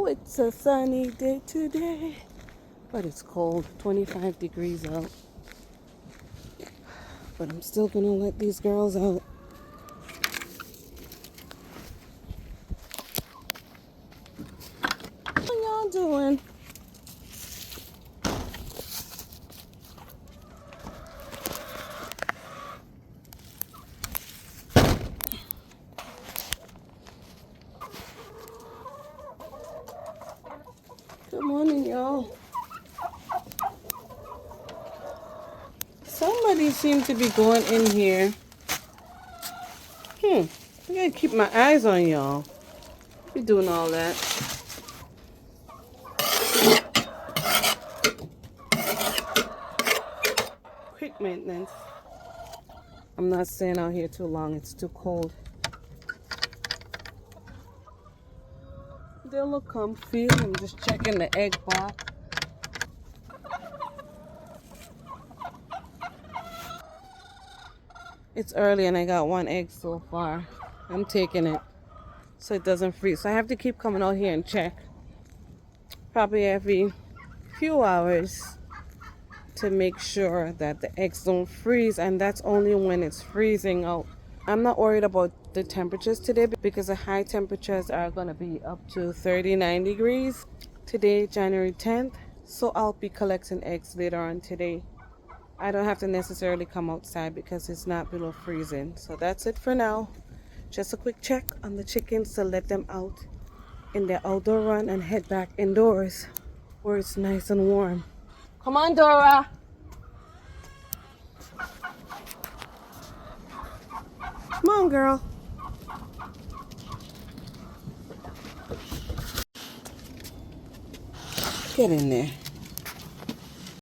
It's a sunny day today, but it's cold, 25 degrees out. But I'm still gonna let these girls out. What y'all doing? Good morning, y'all. Somebody seemed to be going in here. I gotta keep my eyes on y'all. Be doing all that. Quick maintenance. I'm not staying out here too long. It's too cold. They look comfy. I'm just checking the egg box. It's early and I got one egg so far. I'm taking it so it doesn't freeze. So I have to keep coming out here and check probably every few hours to make sure that the eggs don't freeze, and that's only when it's freezing out. I'm not worried about the temperatures today because the high temperatures are going to be up to 39 degrees today, January 10th. So I'll be collecting eggs later on today. I don't have to necessarily come outside because it's not below freezing. So that's it for now. Just a quick check on the chickens to let them out in their outdoor run and head back indoors where it's nice and warm. Come on, Dora. Come on, girl. Get in there.